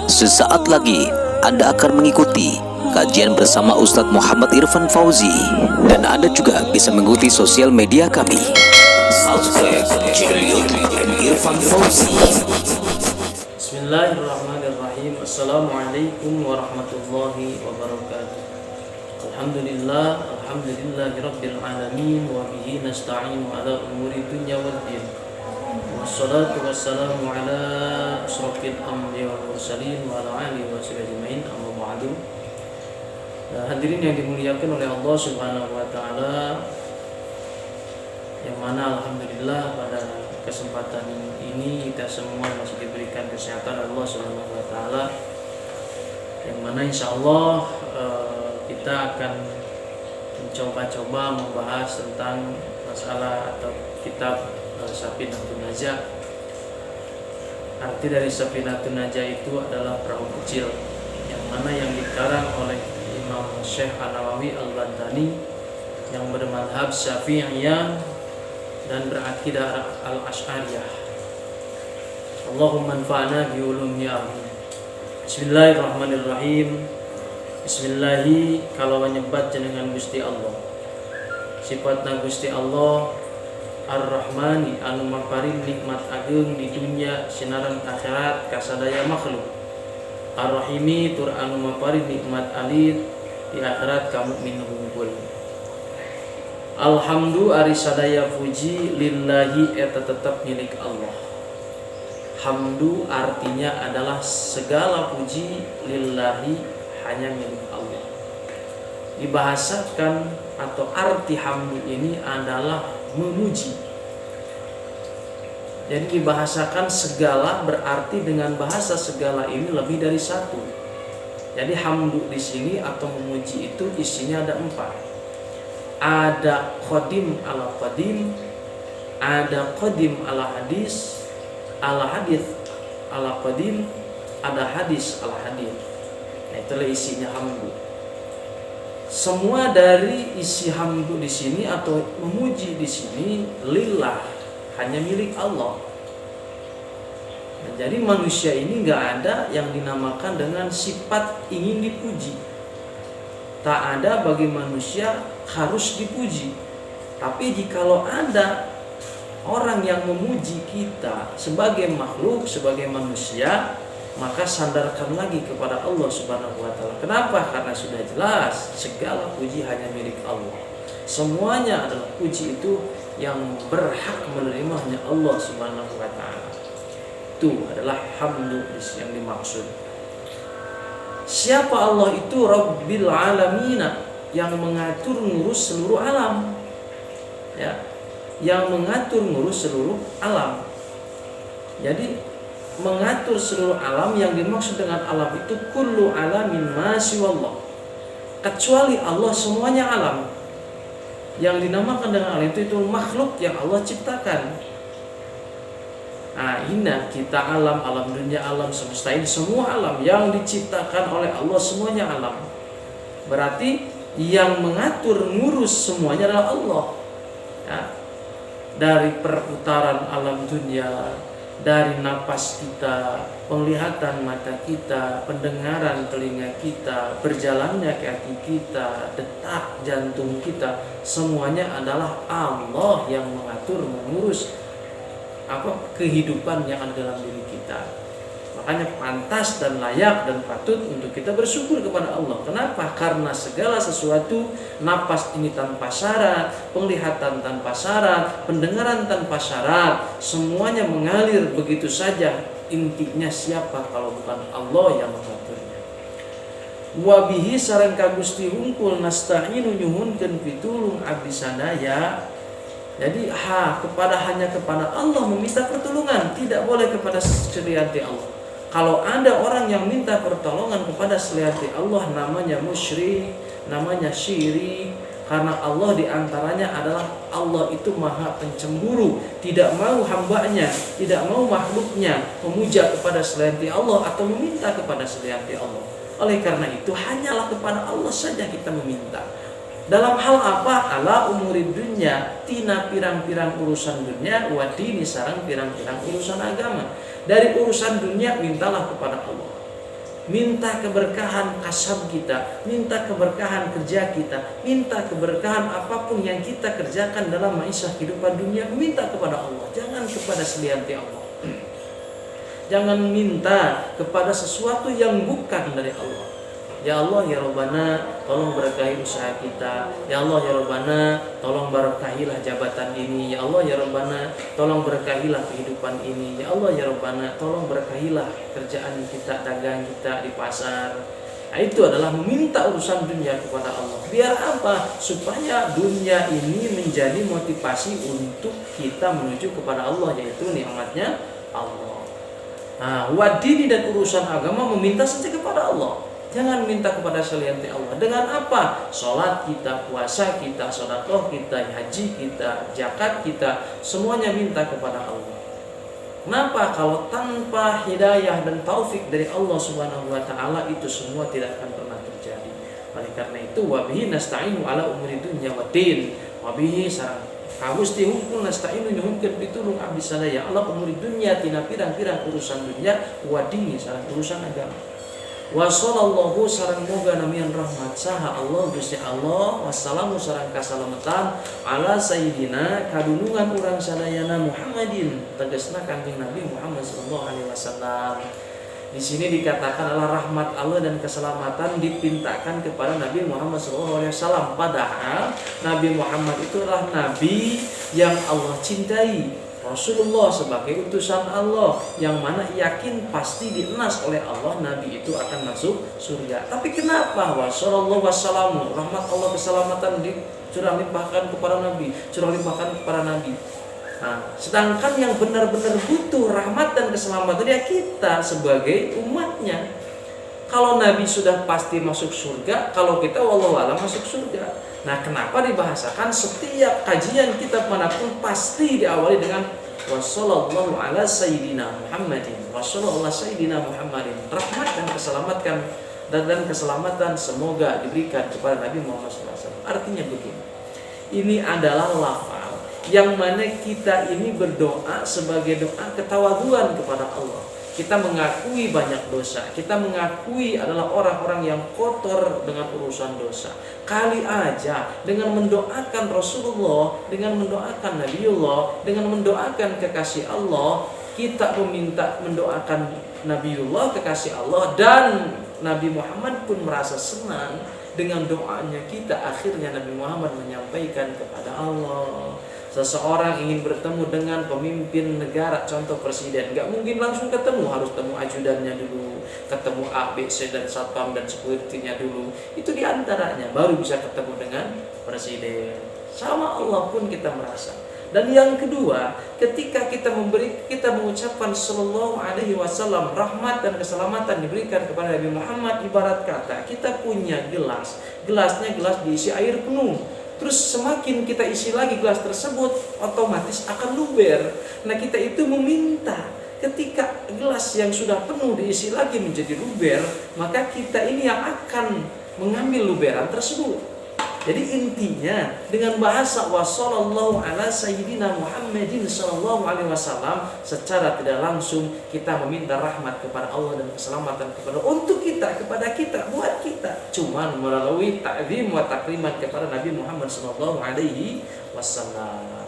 Sesaat lagi Anda akan mengikuti kajian bersama Ustadz Muhammad Irfan Fauzi, dan Anda juga bisa mengikuti sosial media kami. Subscribe channel YouTube Irfan Fauzi. Bismillahirrahmanirrahim. Assalamualaikum warahmatullahi wabarakatuh. Alhamdulillahirabbil alamin wa bihi nasta'inu ala umuri dunya waddin. Wassalatu wassalamu ala asyrafil anbiya wal mursalin wa ala alihi wa sahbihi ajmain. Amma ba'du. Hadirin yang dimuliakan oleh Allah Subhanahu wa taala, yang mana alhamdulillah pada kesempatan ini kita semua masih diberikan kesehatan Allah Subhanahu wa taala, yang mana insyaallah kita akan mencoba-coba membahas tentang masalah atau kitab Safinatun Najah. Arti dari Safinatun Najah itu adalah perahu kecil, yang mana yang dikarang oleh Imam Syekh An-Nawawi Al-Bantani yang bermadhab Syafi'iyah dan berakidah Al-Asy'ariyah. Allahumma anfa'na bi ulumi amin. Bismillahirrahmanirrahim. Bismillahi kalau menyebat jenengan Gusti Allah. Sifatna Gusti Allah Ar-Rahmani anu maparin nikmat agung di dunia sinaran akhirat kasadaya makhluk. Ar-Rahimi tur anu maparin nikmat alit di akhirat kamu min hungkul. Alhamdu ari sadaya puji lillahi eta tetap milik Allah. Hamdu artinya adalah segala puji, lillahi hanya milik Allah. Dibahasakan atau arti hamdu ini adalah memuji. Jadi dibahasakan segala berarti dengan bahasa segala ini lebih dari satu. Jadi hamdu di sini atau memuji itu isinya ada 4. Ada qadim ala qadim, ada qadim ala hadis ala qadim, ada hadis ala hadis. Nah, itulah isinya hamdu. Semua dari isi hamdu di sini atau memuji di sini lillah, hanya milik Allah. Nah, jadi manusia ini nggak ada yang dinamakan dengan sifat ingin dipuji. Tak ada bagi manusia harus dipuji. Tapi jikalau ada orang yang memuji kita sebagai makhluk, sebagai manusia, maka sandarkan lagi kepada Allah Subhanahu wa taala. Kenapa? Karena sudah jelas segala puji hanya milik Allah. Semuanya adalah puji itu yang berhak menerima hanya Allah Subhanahu wa taala. Itu adalah hamdu yang dimaksud. Siapa Allah itu? Rabbil alamin, yang mengatur ngurus seluruh alam. Ya, yang mengatur ngurus seluruh alam. Jadi mengatur seluruh alam, yang dimaksud dengan alam itu kullu alamin ma siwallah, kecuali Allah semuanya alam. Yang dinamakan dengan alam itu makhluk yang Allah ciptakan. Nah, ini kita alam, alam dunia, alam semesta ini semua alam yang diciptakan oleh Allah, semuanya alam. Berarti yang mengatur ngurus semuanya adalah Allah. Ya. Dari perputaran alam dunia, dari napas kita, penglihatan mata kita, pendengaran telinga kita, berjalannya kaki kita, detak jantung kita, semuanya adalah Allah yang mengatur, mengurus kehidupan yang ada dalam diri kita. Makanya pantas dan layak dan patut untuk kita bersyukur kepada Allah. Kenapa? Karena segala sesuatu, napas ini tanpa syarat, penglihatan tanpa syarat, pendengaran tanpa syarat, semuanya mengalir begitu saja. Intinya siapa kalau bukan Allah yang mengaturnya. Wabihi sareng ka Gusti hungkul nasta'inu nyuhunkeun pitulung abdi sadaya. Jadi hanya kepada Allah meminta pertolongan, tidak boleh kepada selain Allah. Kalau ada orang yang minta pertolongan kepada selain Allah, namanya musyrik, namanya syirik. Karena Allah diantaranya adalah Allah itu maha pencemburu, tidak mau hambanya, tidak mau makhluknya memuja kepada selain Allah atau meminta kepada selain Allah. Oleh karena itu hanyalah kepada Allah saja kita meminta. Dalam hal apa? Ala umurid dunya, tina pirang-pirang urusan dunia, wadini sarang pirang-pirang urusan agama. Dari urusan dunia mintalah kepada Allah. minta keberkahan kasab kita, minta keberkahan kerja kita, minta keberkahan apapun yang kita kerjakan dalam maisha kehidupan dunia, minta kepada Allah, jangan kepada selain Allah. Jangan minta kepada sesuatu yang bukan dari Allah. Ya Allah ya Rabbana, tolong berkahi usaha kita. Ya Allah ya Rabbana, tolong berkahilah jabatan ini. Ya Allah ya Rabbana, tolong berkahilah kehidupan ini. Ya Allah ya Rabbana, tolong berkahilah kerjaan kita, dagang kita di pasar. Nah, itu adalah meminta urusan dunia kepada Allah. Biar apa? Supaya dunia ini menjadi motivasi untuk kita menuju kepada Allah, yaitu nikmatnya Allah. Nah, wadini dan urusan agama meminta saja kepada Allah. Jangan minta kepada selain Allah. Dengan apa? Salat kita, puasa kita, sedekah kita, haji kita, zakat kita, semuanya minta kepada Allah. Kenapa? Kalau tanpa hidayah dan taufik dari Allah Subhanahu wa taala, itu semua tidak akan pernah terjadi. Oleh karena itu, wabihi nasta'inu ala umuri dunya waddin. Wabihi sareng Gusti hukum nasta'inu nyuhunkeun pitulung abdi sadaya Allah umuri dunya tina pirang-pirang urusan dunya wadini sareng urusan agama. Wa sallallahu sareng moga namian rahmat saha Allah Gusti Allah wassalamu sareng kasalamatan ala sayyidina kadunungan urang sadayana Muhammadin tegasna Kanjeng Nabi Muhammad sallallahu alaihi wasallam. Di sini dikatakan adalah rahmat Allah dan keselamatan dipintakan kepada Nabi Muhammad SAW. Padahal Nabi Muhammad itu adalah Nabi yang Allah cintai, Rasulullah sebagai utusan Allah, yang mana yakin pasti dienas oleh Allah Nabi itu akan masuk surga. Tapi kenapa Wassalamualaikum wassalamu, rahmat Allah keselamatan dicurah limpahkan kepada Nabi, curah limpahkan kepada Nabi. Nah, sedangkan yang benar-benar butuh rahmat dan keselamatan ya kita sebagai umatnya. Kalau Nabi sudah pasti masuk surga, kalau kita wallahu a'lam masuk surga. Nah, kenapa dibahasakan setiap kajian kitab manapun pasti diawali dengan wassallallahu ala sayyidina Muhammadin, wassallallahu ala sayyidina Muhammadin. Rahmat dan keselamatan semoga diberikan kepada Nabi Muhammad SAW. Artinya begini, ini adalah lafaz yang mana kita ini berdoa sebagai doa ketawaduan kepada Allah. Kita mengakui banyak dosa, kita mengakui adalah orang-orang yang kotor dengan urusan dosa. Kali aja dengan mendoakan Rasulullah, dengan mendoakan Nabiullah, dengan mendoakan kekasih Allah, kita mendoakan Nabiullah kekasih Allah, dan Nabi Muhammad pun merasa senang dengan doanya kita. Akhirnya Nabi Muhammad menyampaikan kepada Allah. Seseorang ingin bertemu dengan pemimpin negara, contoh presiden, gak mungkin langsung ketemu, harus ketemu ajudannya dulu, ketemu A, B, C dan satpam dan security-nya dulu. Itu diantaranya, baru bisa ketemu dengan presiden. Sama Allah pun kita merasa. Dan yang kedua, ketika kita mengucapkan sallallahu alaihi wasallam, rahmat dan keselamatan diberikan kepada Nabi Muhammad, ibarat kata kita punya gelasnya gelas diisi air penuh. Terus semakin kita isi lagi gelas tersebut, otomatis akan luber. Nah, kita itu meminta ketika gelas yang sudah penuh diisi lagi menjadi luber, maka kita ini yang akan mengambil luberan tersebut. Jadi intinya dengan bahasa wassallallahu ala sayyidina Muhammadin sallallahu alaihi wasallam, secara tidak langsung kita meminta rahmat kepada Allah dan keselamatan kepada untuk kita, kepada kita, buat kita, cuman melalui ta'zim wa takrimat kepada Nabi Muhammad sallallahu alaihi wasallam.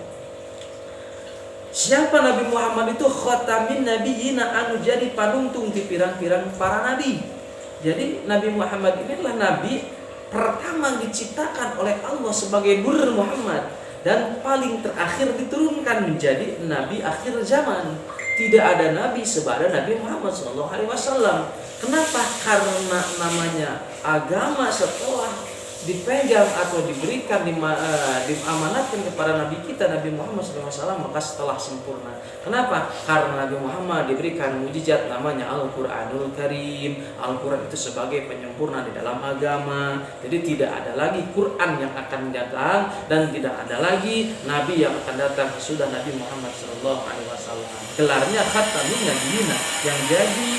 Siapa Nabi Muhammad itu? Khatamin nabiyina, anu jadi panuntung di pirang-pirang para nabi. Jadi Nabi Muhammad ini adalah nabi pertama diciptakan oleh Allah sebagai Nur Muhammad dan paling terakhir diturunkan menjadi nabi akhir zaman. Tidak ada nabi sebada Nabi Muhammad SAW. Kenapa? Karena namanya agama setelah dipegang atau diberikan diamanatkan kepada Nabi kita Nabi Muhammad SAW, maka setelah sempurna. Kenapa? Karena Nabi Muhammad diberikan mujizat namanya Al-Quranul Karim. Al-Quran itu sebagai penyempurna di dalam agama. Jadi tidak ada lagi Quran yang akan datang dan tidak ada lagi Nabi yang akan datang sesudah Nabi Muhammad SAW. Gelarnya Khatamun Nabiyina, yang jadi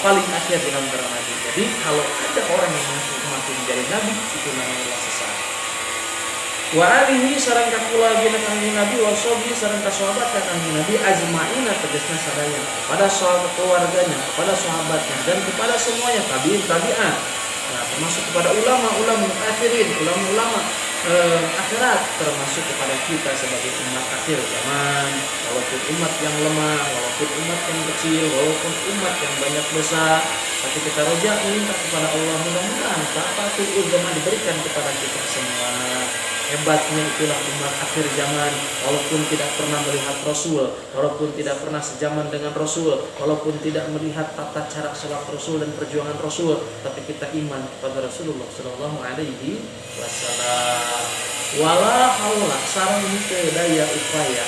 paling akhir dalam para nabi. Jadi kalau ada orang yang mengaku menjadi nabi, itu namanya sesat. wa alihi sareng kakula gina kanjeng Nabi wa sahbihi sareng ka sahabat kanjeng Nabi ajmaina tegasna sadaya kepada sahabat keluarganya, kepada sahabatnya dan kepada semuanya tabi'in tabi'at. Nah, termasuk kepada ulama-ulama akhirin, ulama-ulama akhirat, termasuk kepada kita sebagai umat akhir zaman, walaupun umat yang lemah, walaupun umat yang kecil, walaupun umat yang banyak dosa, tapi kita roja minta kepada Allah mudah-mudahan syafatul uzma diberikan kepada kita semua. Hebatnya itulah umat akhir zaman, walaupun tidak pernah melihat Rasul, walaupun tidak pernah sejaman dengan Rasul, walaupun tidak melihat tata cara sholat Rasul dan perjuangan Rasul, tapi kita iman kepada Rasulullah Shallallahu Alaihi Wasallam. Wala haula sareng teu daya upaya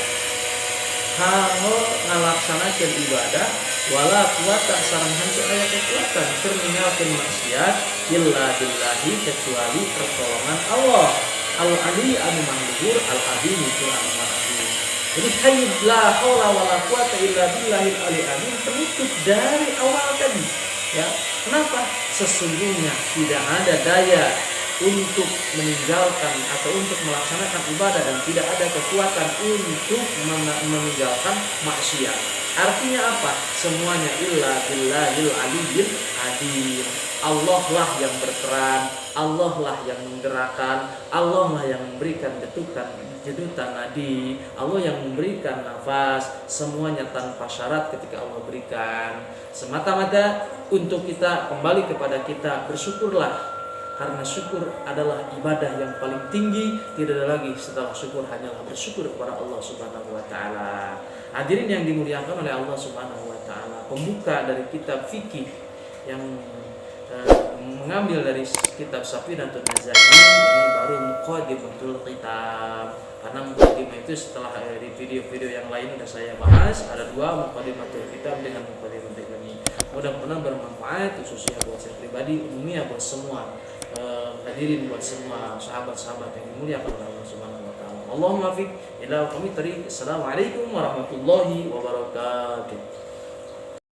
hal ngalaksanakeun ibadah wala kuwata sareng henteu aya kekuatan keur ninggalkeun maksiat illa billahi kecuali pertolongan Allah Al-Ali anu mahluhur al-azim itu anu mahluhur. Jadi hayyul la haula wala quwata illa billahil aliyil azim penutup dari awal tadi. Ya, kenapa? Sesungguhnya tidak ada daya untuk meninggalkan atau untuk melaksanakan ibadah dan tidak ada kekuatan untuk meninggalkan maksiat. Artinya apa? Semuanya illa billahil aliyil azim. Allah lah yang berperan, Allah lah yang menggerakkan, Allah lah yang memberikan jedutan nadi, Allah yang memberikan nafas, semuanya tanpa syarat ketika Allah berikan. Semata-mata untuk kita kembali kepada kita, bersyukurlah. Karena syukur adalah ibadah yang paling tinggi, tidak ada lagi setelah syukur hanyalah bersyukur kepada Allah Subhanahu wa taala. Hadirin yang dimuliakan oleh Allah Subhanahu wa taala, pembuka dari kitab fikih yang mengambil dari kitab Safinatul Nazari ini baru muqaddimatul kitab. Karena muqaddimah itu setelah di video-video yang lain sudah saya bahas, ada dua muqaddimatul kitab dengan muqaddimatul ini. Mudah-mudahan bermanfaat khususnya buat saya pribadi, umumnya buat semua hadirin, buat semua sahabat-sahabat yang dimuliakan oleh Allah Subhanahu wa taala. Allahumma fiq ila qawmi tariq. Assalamualaikum warahmatullahi wabarakatuh.